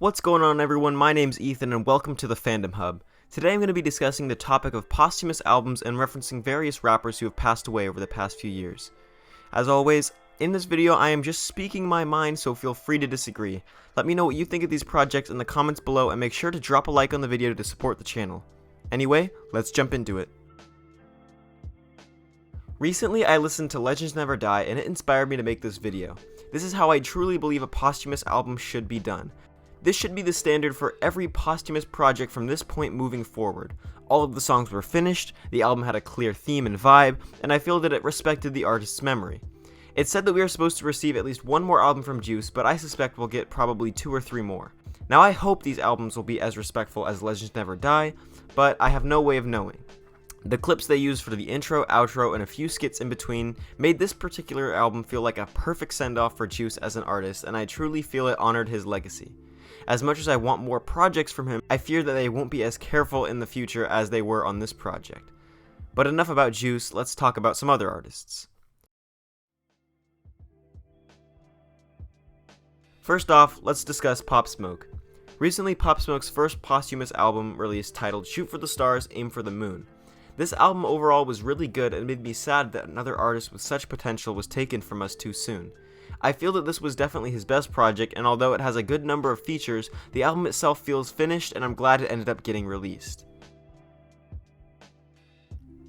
What's going on, everyone? My name's Ethan and welcome to the Fandom Hub. Today I'm going to be discussing the topic of posthumous albums and referencing various rappers who have passed away over the past few years. As always, in this video I am just speaking my mind, so feel free to disagree. Let me know what you think of these projects in the comments below and make sure to drop a like on the video to support the channel. Anyway, let's jump into it. Recently I listened to Legends Never Die and it inspired me to make this video. This is how I truly believe a posthumous album should be done. This should be the standard for every posthumous project from this point moving forward. All of the songs were finished, the album had a clear theme and vibe, and I feel that it respected the artist's memory. It's said that we are supposed to receive at least one more album from Juice, but I suspect we'll get probably 2 or 3 more. Now I hope these albums will be as respectful as Legends Never Die, but I have no way of knowing. The clips they used for the intro, outro, and a few skits in between made this particular album feel like a perfect send-off for Juice as an artist, and I truly feel it honored his legacy. As much as I want more projects from him, I fear that they won't be as careful in the future as they were on this project. But enough about Juice, let's talk about some other artists. First off, let's discuss Pop Smoke. Recently, Pop Smoke's first posthumous album released titled Shoot for the Stars, Aim for the Moon. This album overall was really good and made me sad that another artist with such potential was taken from us too soon. I feel that this was definitely his best project, and although it has a good number of features, the album itself feels finished and I'm glad it ended up getting released.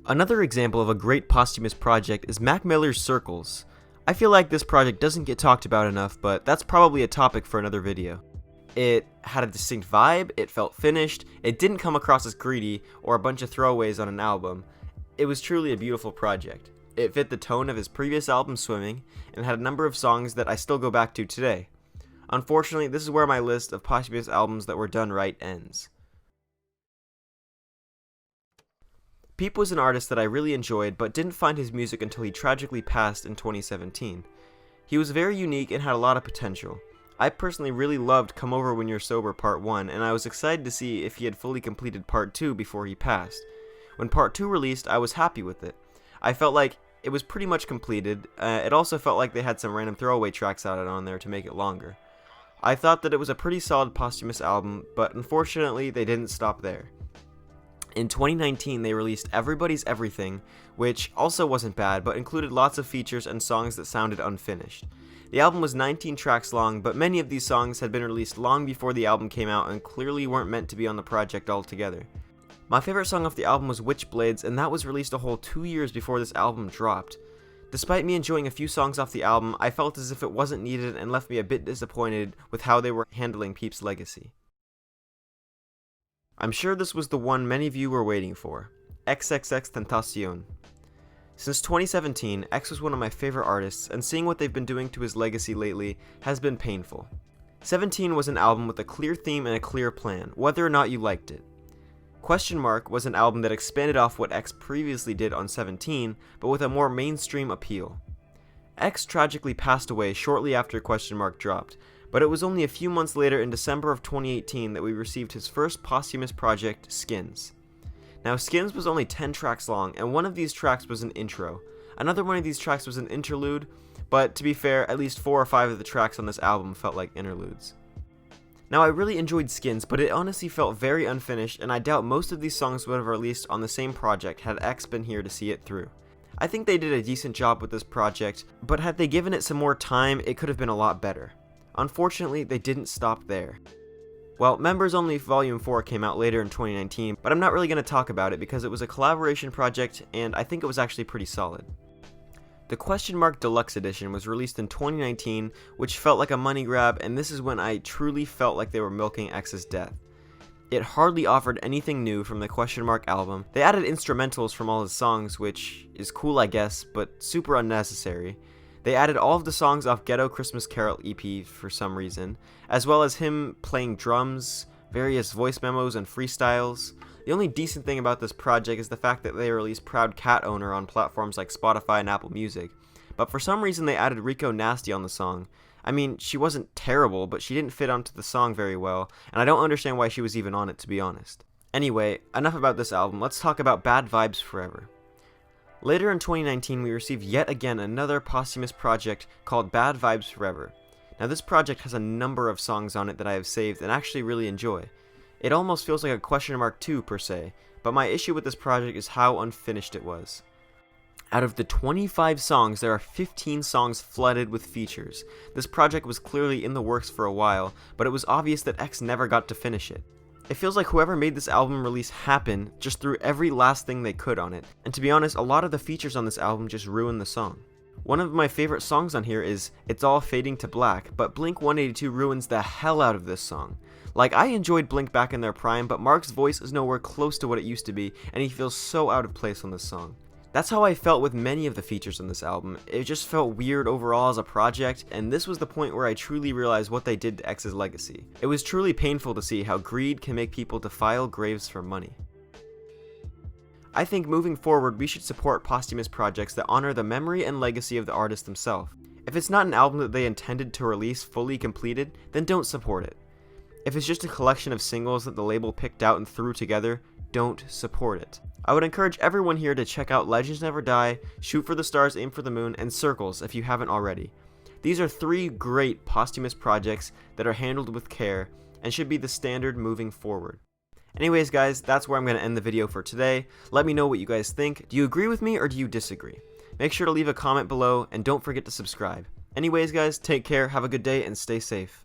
Another example of a great posthumous project is Mac Miller's Circles. I feel like this project doesn't get talked about enough, but that's probably a topic for another video. It had a distinct vibe, it felt finished, it didn't come across as greedy or a bunch of throwaways on an album. It was truly a beautiful project. It fit the tone of his previous album Swimming, and had a number of songs that I still go back to today. Unfortunately, this is where my list of posthumous albums that were done right ends. Peep was an artist that I really enjoyed, but didn't find his music until he tragically passed in 2017. He was very unique and had a lot of potential. I personally really loved Come Over When You're Sober Part 1, and I was excited to see if he had fully completed Part 2 before he passed. When Part 2 released, I was happy with it. I felt like it was pretty much completed. It also felt like they had some random throwaway tracks added on there to make it longer. I thought that it was a pretty solid posthumous album, but unfortunately they didn't stop there. In 2019 they released Everybody's Everything, which also wasn't bad, but included lots of features and songs that sounded unfinished. The album was 19 tracks long, but many of these songs had been released long before the album came out and clearly weren't meant to be on the project altogether. My favorite song off the album was Witchblades, and that was released a whole 2 years before this album dropped. Despite me enjoying a few songs off the album, I felt as if it wasn't needed and left me a bit disappointed with how they were handling Peeps' legacy. I'm sure this was the one many of you were waiting for, XXXTentacion. Since 2017, X was one of my favorite artists, and seeing what they've been doing to his legacy lately has been painful. 17 was an album with a clear theme and a clear plan, whether or not you liked it. Question Mark was an album that expanded off what X previously did on 17, but with a more mainstream appeal. X tragically passed away shortly after Question Mark dropped, but it was only a few months later in December of 2018 that we received his first posthumous project, Skins. Now Skins was only 10 tracks long, and one of these tracks was an intro. Another one of these tracks was an interlude, but to be fair, at least 4 or 5 of the tracks on this album felt like interludes. Now I really enjoyed Skins, but it honestly felt very unfinished, and I doubt most of these songs would have released on the same project had X been here to see it through. I think they did a decent job with this project, but had they given it some more time, it could have been a lot better. Unfortunately, they didn't stop there. Well, Members Only Volume 4 came out later in 2019, but I'm not really going to talk about it because it was a collaboration project, and I think it was actually pretty solid. The Question Mark Deluxe Edition was released in 2019, which felt like a money grab, and this is when I truly felt like they were milking X's death. It hardly offered anything new from the Question Mark album. They added instrumentals from all his songs, which is cool I guess, but super unnecessary. They added all of the songs off Ghetto Christmas Carol EP for some reason, as well as him playing drums, various voice memos, and freestyles. The only decent thing about this project is the fact that they released Proud Cat Owner on platforms like Spotify and Apple Music, but for some reason they added Rico Nasty on the song. I mean, she wasn't terrible, but she didn't fit onto the song very well, and I don't understand why she was even on it, to be honest. Anyway, enough about this album, let's talk about Bad Vibes Forever. Later in 2019, we received yet again another posthumous project called Bad Vibes Forever. Now this project has a number of songs on it that I have saved and actually really enjoy. It almost feels like a question mark 2 per se, but my issue with this project is how unfinished it was. Out of the 25 songs, there are 15 songs flooded with features. This project was clearly in the works for a while, but it was obvious that X never got to finish it. It feels like whoever made this album release happen just threw every last thing they could on it, and to be honest, a lot of the features on this album just ruined the song. One of my favorite songs on here is It's All Fading to Black, but Blink-182 ruins the hell out of this song. Like, I enjoyed Blink back in their prime, but Mark's voice is nowhere close to what it used to be, and he feels so out of place on this song. That's how I felt with many of the features on this album. It just felt weird overall as a project, and this was the point where I truly realized what they did to X's legacy. It was truly painful to see how greed can make people defile graves for money. I think moving forward we should support posthumous projects that honor the memory and legacy of the artist themselves. If it's not an album that they intended to release fully completed, then don't support it. If it's just a collection of singles that the label picked out and threw together, don't support it. I would encourage everyone here to check out Legends Never Die, Shoot for the Stars, Aim for the Moon, and Circles if you haven't already. These are 3 great posthumous projects that are handled with care and should be the standard moving forward. Anyways guys, that's where I'm going to end the video for today. Let me know what you guys think. Do you agree with me or do you disagree? Make sure to leave a comment below and don't forget to subscribe. Anyways guys, take care, have a good day, and stay safe.